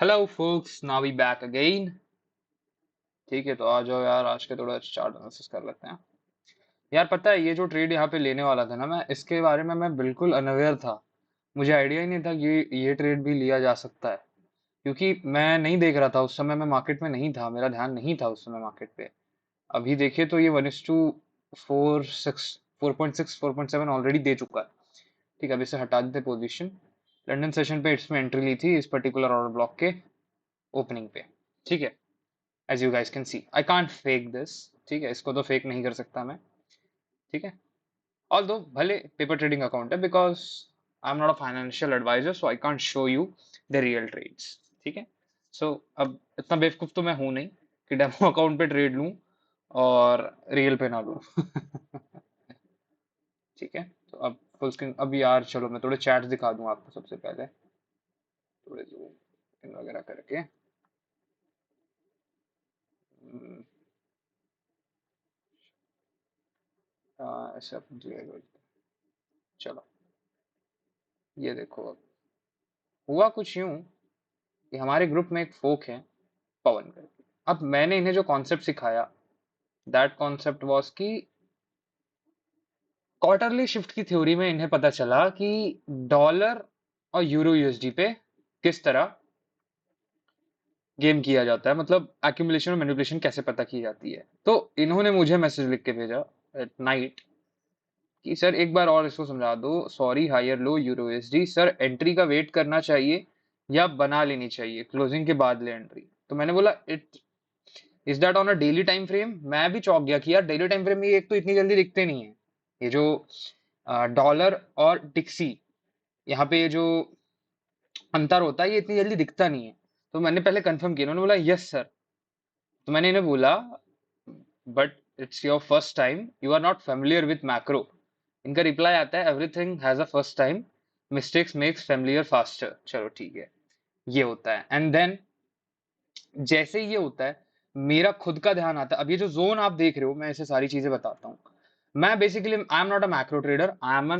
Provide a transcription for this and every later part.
Hello folks, now we back again. ठीक है, तो आ जाओ यार, आज के थोड़ा चार्ट एनालिसिस कर लेते हैं। यार पता है, ये जो ट्रेड यहाँ पे लेने वाला था ना, मैं इसके बारे में मैं बिल्कुल अनअवेयर था। मुझे आइडिया ही नहीं था कि ये ट्रेड भी लिया जा सकता है, क्योंकि मैं नहीं देख रहा था उस समय, मैं मार्केट में नहीं था, मेरा ध्यान नहीं था उस समय मार्केट पे। अभी देखिए तो ये 1:4 6 4.6 4.7 ऑलरेडी दे चुका है। ठीक है, अब इसे हटा देते पोजीशन। लंदन सेशन पे इसमें एंट्री ली थी इस पर्टिकुलर ऑर्डर ब्लॉक के ओपनिंग पे। ठीक है, as you guys can see I can't fake this. ठीक है, इसको तो फेक नहीं कर सकता मैं। ठीक है, ऑल्दो भले पेपर ट्रेडिंग अकाउंट है, because I am not a financial adviser, so I can't show you the real trades. ठीक है, सो अब इतना बेवकूफ तो मैं हूं नहीं कि डेमो अकाउंट पे ट्रेड लूं और रियल पे ना लूं। ठीक है, तो अब फुल स्क्रीन। अब यार चलो मैं थोड़े चैट्स दिखा दूं आपको सबसे पहले, थोड़े जूम वगैरह करके। हम्म, ऐसा चलो, ये देखो। अब हुआ कुछ यूं कि हमारे ग्रुप में एक फोक है, पवन करके। अब मैंने इन्हें जो कॉन्सेप्ट सिखाया, दैट कॉन्सेप्ट वाज कि क्वार्टरली शिफ्ट की थ्योरी में इन्हें पता चला कि डॉलर और यूरो यूएसडी पे किस तरह गेम किया जाता है, मतलब एक्यूमुलेशन और मैनिपुलेशन कैसे पता की जाती है। तो इन्होंने मुझे मैसेज लिख के भेजा एट नाइट कि सर एक बार और इसको समझा दो, sorry higher low euro USD sir, entry का वेट करना चाहिए या बना लेनी चाहिए क्लोजिंग के बाद ले एंट्री। तो मैंने बोला it is that on a daily time frame. मैं भी चौंक गया कि यार डेली टाइम फ्रेम में ये एक तो इतनी जल्दी दिखते नहीं है, ये जो डॉलर और डिक्सी, यहाँ पे ये जो अंतर होता है ये इतनी जल्दी दिखता नहीं है। तो मैंने पहले कंफर्म किया, उन्होंने बोला यस सर। तो मैंने इन्हें बोला but it's your first time, you are not familiar with macro. इनका रिप्लाई आता है everything has a first time, mistakes makes familiar faster. चलो ठीक है, ये होता है। एंड देन जैसे ही ये होता है, मेरा खुद का ध्यान आता है। अब ये जो जोन आप देख रहे हो, मैं इसे सारी चीजें बताता हूँ। मैं basically I am not a macro trader, I am an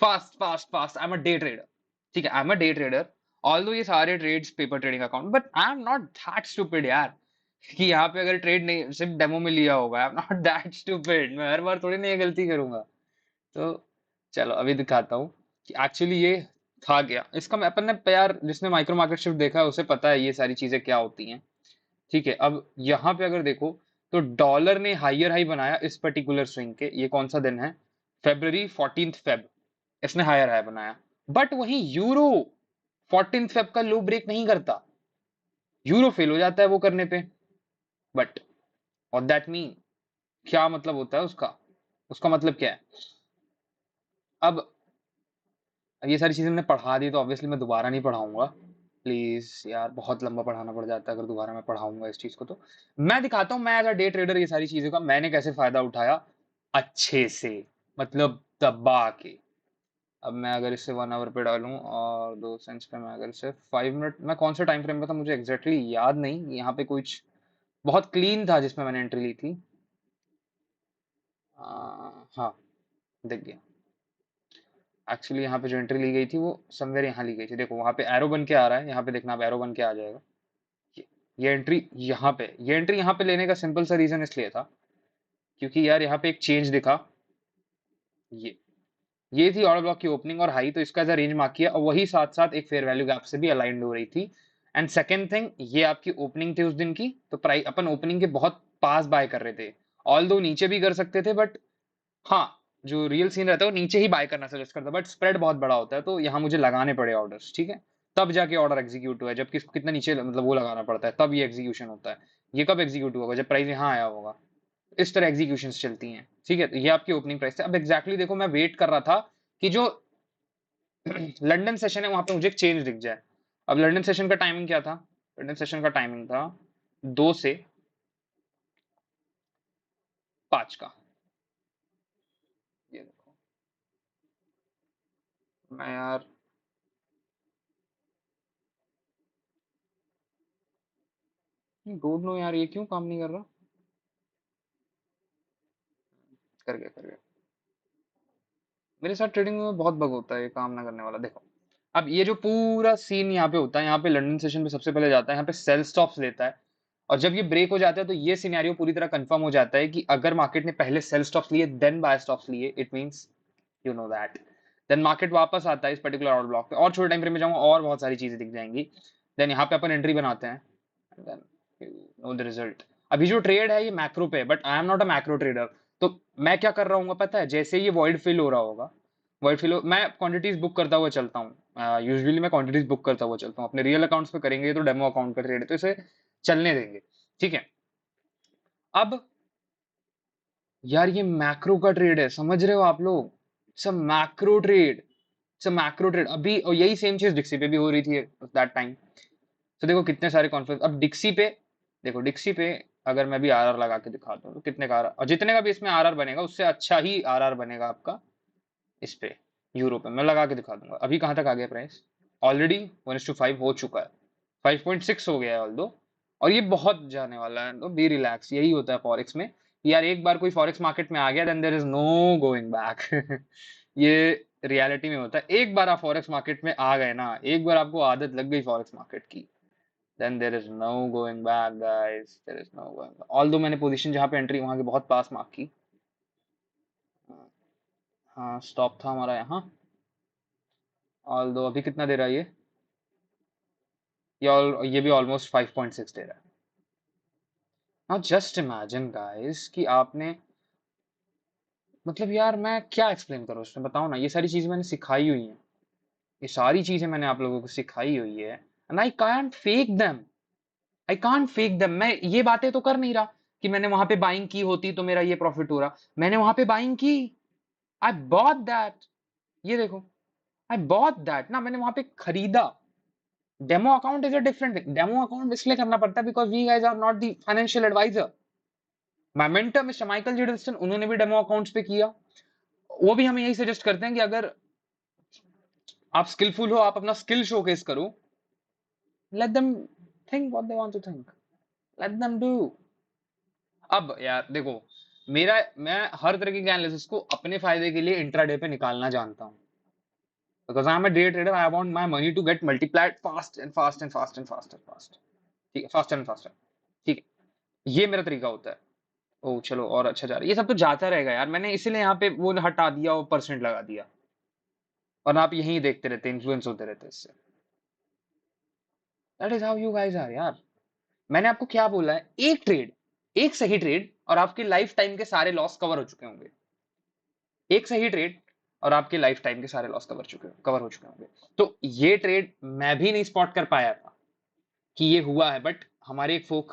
fast I am a day trader. ठीक है, I am a day trader. Although ये सारे trades paper trading account, but I am not that stupid यार कि यहाँ पे अगर trade नहीं सिर्फ डेमो में लिया होगा। आई एम नॉट दैट स्टूपिड, मैं हर बार थोड़ी ना ये गलती करूंगा। तो चलो अभी दिखाता हूँ कि एक्चुअली ये था क्या। इसका मैं अपन ने यार, जिसने माइक्रो मार्केट शिफ्ट देखा है उसे पता है ये सारी चीजें क्या होती हैं। ठीक है, अब यहाँ पे अगर देखो तो डॉलर ने हाइयर हाई बनाया इस पर्टिकुलर स्विंग के, ये कौन सा दिन है, फेब्रवरी 14 फेब, इसने हायर हाई बनाया। बट वहीं यूरो 14 फेब का लो ब्रेक नहीं करता, यूरो फेल हो जाता है वो करने पे। बट और दैट मीन, क्या मतलब होता है उसका, उसका मतलब क्या है। अब ये सारी चीजें मैंने पढ़ा दी तो ऑब्वियसली मैं दोबारा नहीं पढ़ाऊंगा। प्लीज यार, बहुत लंबा पढ़ाना पड़ जाता है अगर दोबारा मैं पढ़ाऊंगा इस चीज को। तो मैं दिखाता हूँ मैं एज अ डे ट्रेडर ये सारी चीजों का मैंने कैसे फायदा उठाया, अच्छे से, मतलब दबा के। अब मैं अगर इसे 1 आवर पे डालूं और 2 सेंस पे, मैं अगर इसे 5 मिनट, मैं कौन से टाइम फ्रेम में था मुझे एग्जैक्टली याद नहीं, यहाँ पे कुछ बहुत क्लीन था जिसमें मैंने एंट्री ली थी। हाँ, दिख गया। एक्चुअली यहाँ पे जो एंट्री ली गई थी वो समवेयर यहाँ ली गई थी। देखो वहां पे एरो बन के आ रहा है, यहाँ पे देखना आप एरो बन के आ जाएगा। ये ये एंट्री यहाँ पे, ये एंट्री यहाँ पे लेने का सिंपल सा रीजन इसलिए था क्योंकि यार यहाँ पे एक चेंज दिखा। ये ये थी ऑर्डर ब्लॉक की ओपनिंग और हाई, तो इसका एज रेंज मार्क किया और वही साथ साथ एक फेयर वैल्यू गैप से भी अलाइंड हो रही थी। एंड सेकंड थिंग, ये आपकी ओपनिंग थी उस दिन की, तो प्राइस अपन ओपनिंग के बहुत पास बाय कर रहे थे। ऑल दो नीचे भी कर सकते थे, बट हाँ, जो रियल सीन रहता है वो नीचे ही बाय करना सजेस्ट करता है, बट स्प्रेड बहुत बड़ा होता है तो यहाँ मुझे लगाने पड़े ऑर्डर्स। ठीक है, तब जाके ऑर्डर एग्जीक्यूट हुआ है, जबकि इसको कितना नीचे मतलब वो लगाना पड़ता है तब ये एग्जीक्यूशन होता है। ये कब एग्जीक्यूट होगा, जब प्राइस यहाँ आया होगा। इस तरह एग्जीक्यूशन चलती हैं। ठीक है, तो ये आपकी ओपनिंग प्राइस है। अब एग्जैक्टली देखो, मैं वेट कर रहा था कि जो लंदन सेशन है वहां पे मुझे एक चेंज दिख जाए। अब लंदन सेशन का टाइमिंग क्या था, लंदन सेशन का टाइमिंग था 2 से 5 का। ये देखो, मैं यार डोंट नो यार, ये क्यों काम नहीं कर रहा। कर गया, कर गया। मेरे साथ ट्रेडिंग में बहुत बग होता है ये काम ना करने वाला। देखो, अब ये जो पूरा सीन यहाँ पे होता है, यहाँ पे लंदन सेशन पे सबसे पहले जाता है, यहाँ पे सेल स्टॉप्स लेता है, और जब ये ब्रेक हो जाता है तो ये सिनेरियो पूरी तरह कंफर्म हो जाता है कि अगर मार्केट ने पहले सेल स्टॉप्स लिए देन बाय स्टॉप्स लिए, it means you know that, then market वापस आता है इस पर्टिकुलर ऑर्डर ब्लॉक पे, और छोटे टाइम फ्रेम में जाऊंगा और बहुत सारी चीजें दिख जाएंगी। देन यहाँ पे अपन एंट्री बनाते हैं, देन नो द रिजल्ट। अभी जो ट्रेड है ये मैक्रो पे है, but I am not a macro trader. तो मैं क्या कर रहा हूँ पता है, जैसे ये वॉइड फिल हो रहा होगा, वॉइड फिल हो, मैं क्वांटिटीज बुक करता हुआ चलता हूँ, यूजुअली मैं क्वांटिटीज बुक करता हुआ चलता हूँ। अपने रियल अकाउंट्स पे करेंगे तो डेमो अकाउंट का ट्रेड है, तो इसे चलने देंगे, ठीक है। अब यार ये मैक्रो का ट्रेड है, समझ रहे हो आप लोग, it's a macro trade, it's a macro trade. अभी और यही सेम चीज डिक्सी पे भी हो रही थी दैट टाइम। तो देखो कितने सारे कॉन्फ्लिक्ट। अब डिक्सी पे देखो, डिक्सी पे अगर मैं भी आरआर लगा के दिखाता हूँ तो कितने का आरआर, और जितने का भी इसमें आरआर बनेगा उससे अच्छा ही आरआर बनेगा आपका इस पे, यूरो पे। मैं लगा के दिखा दूंगा। अभी कहां तक आ गया प्राइस, ऑलरेडी 1:5 हो चुका है, 5.6 हो गया है ऑल्दो, और ये बहुत जाने वाला है। तो बी रिलैक्स, यही होता है फॉरेक्स में। यार एक बार कोई फॉरेक्स मार्केट में आ गया then there is no going back. ये रियलिटी में होता है, एक बार आप फॉरेक्स मार्केट में आ गए ना, एक बार आपको आदत लग गई फॉरेक्स मार्केट की, then there is no going back guys, there is no going back. Although मैंने पोजीशन जहां पे एंट्री वहां के बहुत पास मार्क की। हाँ स्टॉप था हमारा यहाँ, ऑल्दो अभी कितना दे रहा है ये भी ऑलमोस्ट 5.6 दे रहा है। नाउ जस्ट इमेजिन गाइस कि आपने, मतलब यार मैं क्या एक्सप्लेन करूँ उसमें, बताओ ना। ये सारी चीजें मैंने सिखाई हुई हैं, ये सारी चीजें मैंने आप लोगों को सिखाई हुई है, and I can't fake them, I can't fake them. मैं ये बातें तो कर नहीं रहा कि मैंने वहां पे बाइंग की होती तो मेरा ये प्रॉफिट हो रहा, मैंने वहां पे बाइंग की, आई बॉट दैट, ये देखो, आई बॉट दैट ना, मैंने वहां पे खरीदा। Demo account is a different thing, demo account इसलिए करना पड़ता है because we guys are not the financial advisor. Momentum mister Michael Jedson उन्होंने भी डेमो अकाउंट्स पे किया, वो भी हमें यही सजेस्ट करते हैं कि अगर आप स्किलफुल हो, आप अपना स्किल शोकेस करो, let them think what they want to think, let them do. अब यार देखो, मैं हर तरह की एनालिसिस को अपने फायदे के लिए इंट्राडे पे निकालना जानता हूँ, because I am a day trader, I want my money to get multiplied fast and fast and fast and fast and fast, ठीक है, फास्टर एंड फास्टर, ठीक है, ये मेरा तरीका होता है। ओ चलो और अच्छा जा रहा है, ये सब तो जाता रहेगा यार, मैंने इसीलिए यहाँ पे वो हटा दिया, वो परसेंट लगा दिया, और आप यही देखते रहते, इन्फ्लुएंस होते रहते इससे। That is how you guys are यार। मैंने आपको क्या बोला है, एक ट्रेड, एक सही ट्रेड और आपके लाइफ टाइम के सारे लॉस कवर हो चुके होंगे। एक सही ट्रेड और आपके लाइफ टाइम के सारे लॉस कवर हो चुके होंगे। तो ये ट्रेड मैं भी नहीं स्पॉट कर पाया था कि ये हुआ है, बट हमारे एक फोक,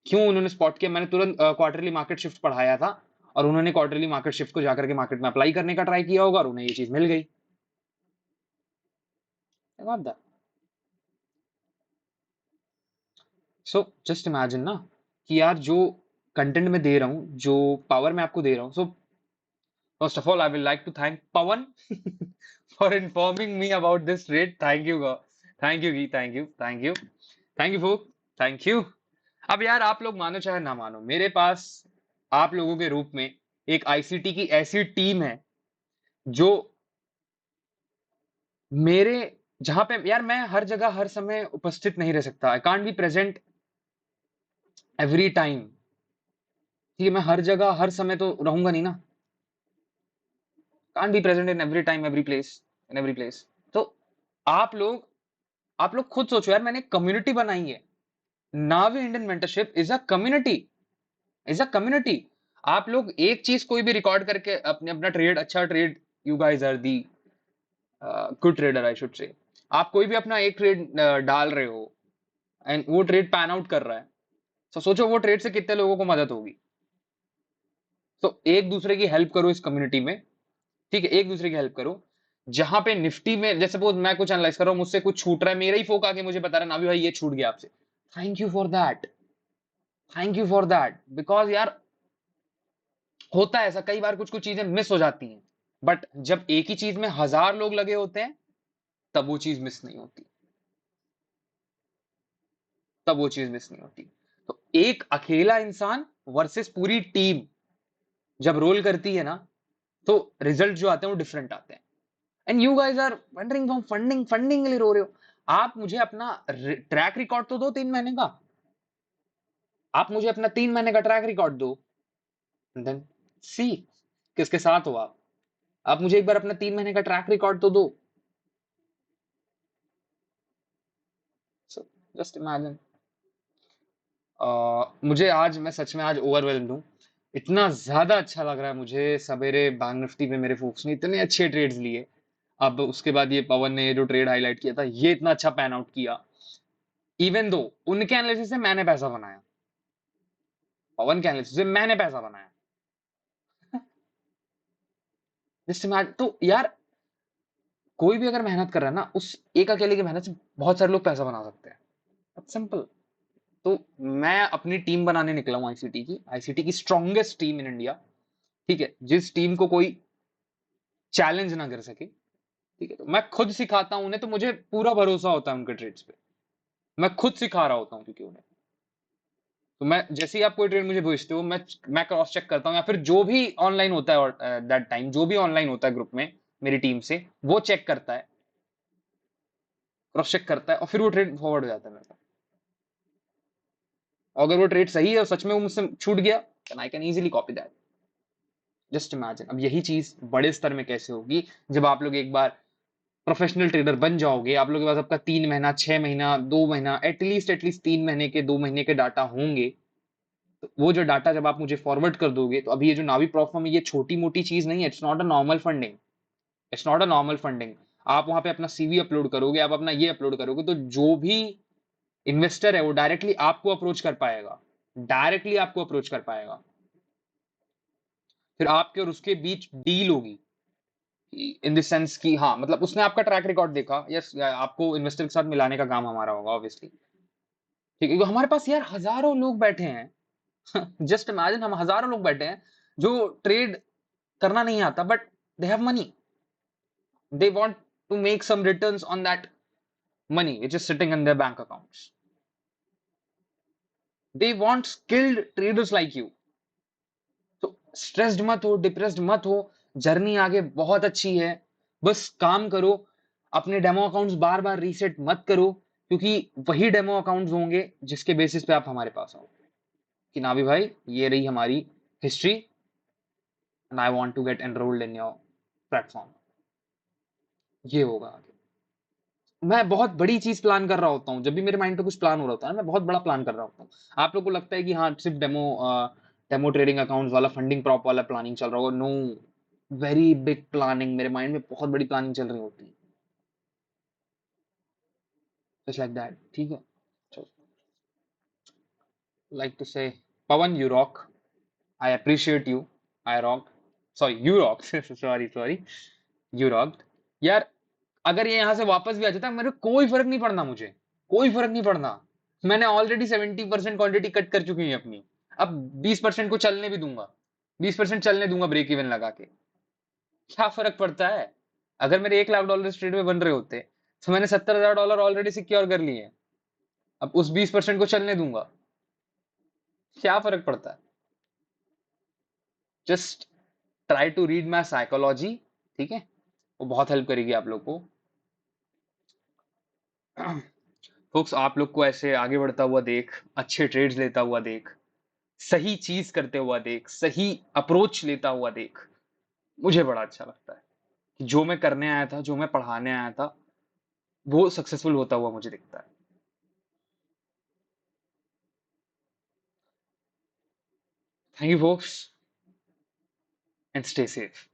क्यों उन्होंने स्पॉट किया, मैंने तुरंत क्वार्टरली मार्केट शिफ्ट पढ़ाया था, और उन्होंने क्वार्टरली मार्केट शिफ्ट को जाकर के मार्केट में अप्लाई करने का ट्राई किया होगा, और उन्हें ये चीज मिल गई। सो जस्ट इमेजिन ना कि यार जो कंटेंट में दे रहा हूं, जो पावर मैं आपको दे रहा हूं, so first of all I will like to thank Pawan for informing me about this trade. Thank you, thank you, thank you, thank you, thank you folk, thank you. अब यार आप लोग मानो चाहे ना मानो, मेरे पास आप लोगों के रूप में एक आईसीटी की ऐसी टीम है जो मेरे, जहां पे यार मैं हर जगह हर समय उपस्थित नहीं रह सकता, I can't be present every time, ठीक है, मैं हर जगह हर समय तो रहूंगा नहीं ना, can't be present in every time every place, in every place. तो आप लोग आप लोग खुद सोचो यार, मैंने कम्युनिटी बनाई है, नावी Indian mentorship is a community, is a community. आप लोग एक चीज कोई भी रिकॉर्ड करके अपने अपना ट्रेड, अच्छा trade, you guys are the good trader I should say, आप कोई भी अपना एक ट्रेड डाल रहे हो एंड वो ट्रेड पैन आउट कर रहा है, तो सोचो वो ट्रेड से कितने लोगों को मदद होगी। तो एक दूसरे की हेल्प करो इस कम्युनिटी में, ठीक है, एक दूसरे की हेल्प करो। जहां पे निफ्टी में जैसे सपोज मैं कुछ एनालाइज कर रहा हूं, मुझसे कुछ छूट रहा है, मेरा ही फोक आके मुझे बता रहा है ना भी भाई ये छूट गया आपसे, thank you for that, thank you for that, because यार होता है ऐसा कई बार, कुछ कुछ चीजें मिस हो जाती हैं, बट जब एक ही चीज में 1000 लोग लगे होते हैं तब वो चीज मिस नहीं होती, तब वो चीज मिस नहीं होती। तो एक अकेला इंसान वर्सेस पूरी टीम जब रोल करती है ना, तो रिजल्ट जो आते हैं वो डिफरेंट आते हैं। And you guys are wondering from funding के लिए रो रहे हो। आप मुझे अपना ट्रैक रिकॉर्ड तो दो 3 महीने का। आप मुझे अपना 3 महीने का ट्रैक रिकॉर्ड दो, देन सी किसके साथ हो आप। आप मुझे एक बार अपना 3 महीने का ट्रैक रिकॉर्ड तो दो। So just imagine. मुझे आज, मैं सच में आज ओवरवेल्म्ड हूँ। इतना ज्यादा अच्छा लग रहा है मुझे, सवेरे बैंक निफ्टी पे मेरे फोक्स ने इतने अच्छे ट्रेड्स लिए। अब उसके बाद ये पवन ने ये जो ट्रेड हाईलाइट किया था, ये इतना अच्छा पैन आउट किया। इवन दो उनके एनालिसिस से मैंने पैसा बनाया, पवन के एनालिसिस से मैंने पैसा बनाया। Just imagine. तो यार, कोई भी अगर मेहनत कर रहा है ना, उस एक अकेले की मेहनत से बहुत सारे लोग पैसा बना सकते हैं। सिंपल। तो मैं अपनी टीम बनाने निकला हूँ आईसीटी की स्ट्रॉन्गेस्ट टीम इन इंडिया। ठीक है, जिस टीम को कोई चैलेंज ना कर सके। ठीक है, तो मैं खुद सिखाता हूं उन्हें, तो मुझे पूरा भरोसा होता है उनके ट्रेड्स पे। मैं खुद सिखा रहा होता हूँ क्योंकि उन्हें, तो मैं जैसे ही आप कोई ट्रेड मुझे भेजते हो, मैं क्रॉस चेक करता हूँ, या फिर जो भी ऑनलाइन होता है दैट टाइम, जो भी ऑनलाइन होता है ग्रुप में मेरी टीम से, वो चेक करता है, क्रॉस चेक करता है, और फिर वो ट्रेड फॉरवर्ड हो जाता है मेरे पास। और अगर वो ट्रेड सही है और सच में वो मुझसे छूट गया, then I can easily copy that. Just imagine. अब यही चीज बड़े स्तर में कैसे होगी, जब आप लोग एक बार प्रोफेशनल ट्रेडर बन जाओगे, आप लोगों के पास आपका 3 महीना, 6 महीना, 2 महीना, एटलीस्ट 3 महीने के, 2 महीने के डाटा होंगे। तो वो जो डाटा जब आप मुझे फॉरवर्ड कर दोगे, तो अभी ये जो नावी प्रोफॉर्म है, ये छोटी मोटी चीज नहीं है। It's not a normal funding. It's not a normal funding. आप वहां पे अपना सीवी अपलोड करोगे, आप अपना ये अपलोड करोगे, तो जो भी इन्वेस्टर है वो डायरेक्टली आपको अप्रोच कर पाएगा। डायरेक्टली आपको अप्रोच कर पाएगा। फिर आपके और उसके बीच डील होगी, इन द सेंस कि हाँ, मतलब उसने आपका ट्रैक रिकॉर्ड देखा, यस, आपको इन्वेस्टर के साथ मिलाने का काम हमारा होगा ऑब्वियसली। ठीक है, तो हमारे पास यार हजारों लोग बैठे हैं। जस्ट इमेजिन, हम हजारों लोग बैठे हैं जो ट्रेड करना नहीं आता, but they have money. They want to make some returns on that money which is sitting in their bank accounts. They want skilled traders like you. तो स्ट्रेस्ड मत हो, डिप्रेस्ड मत हो। जर्नी आगे बहुत अच्छी है। बस काम करो। अपने डेमो अकाउंट्स बार बार रीसेट मत करो, क्योंकि वही डेमो अकाउंट्स होंगे जिसके बेसिस पे आप हमारे पास आओ कि ना भी भाई, ये रही हमारी history, and I want to get enrolled in your platform. ये होगा आगे। मैं बहुत बड़ी चीज प्लान कर रहा होता हूँ। जब भी मेरे माइंड पे कुछ प्लान हो रहा होता है, मैं बहुत बड़ा प्लान कर रहा होता हूँ। आप लोग को लगता है कि हाँ, सिर्फ डेमो ट्रेडिंग अकाउंट्स वाला, फंडिंग प्रॉप वाला प्लानिंग चल रहा होगा। No, very big planning. मेरे माइंड में बहुत बड़ी प्लानिंग चल रही होती है। Just like that. ठीक है। So, like to say, Pawan, you rock. I appreciate you. I rock. Sorry, you rock. Sorry. You rocked. यार, अगर ये यहां से वापस भी आ जाता, मेरे कोई फर्क नहीं पड़ना मुझे। कोई फर्क नहीं पड़ना। मैंने ऑलरेडी 70% क्वांटिटी कट कर चुकी है अपनी। अब 20% को चलने भी दूंगा। 20% चलने दूंगा ब्रेक इवन लगा के। क्या फर्क पड़ता है? अगर मेरे $1 लाख ट्रेड में बन रहे होते, तो मैंने $70,000 ऑलरेडी सिक्योर कर लिए हैं। अब उस 20% को चलने दूंगा। क्या फर्क पड़ता है? Just try to read my psychology. ठीक है, वो बहुत हेल्प करेगी आप लोग को। फोक्स, आप लोग को ऐसे आगे बढ़ता हुआ देख, अच्छे ट्रेड्स लेता हुआ देख, सही चीज करते हुआ देख, सही अप्रोच लेता हुआ देख, मुझे बड़ा अच्छा लगता है कि जो मैं करने आया था, जो मैं पढ़ाने आया था, वो सक्सेसफुल होता हुआ मुझे दिखता है। Thank you focus, and stay safe.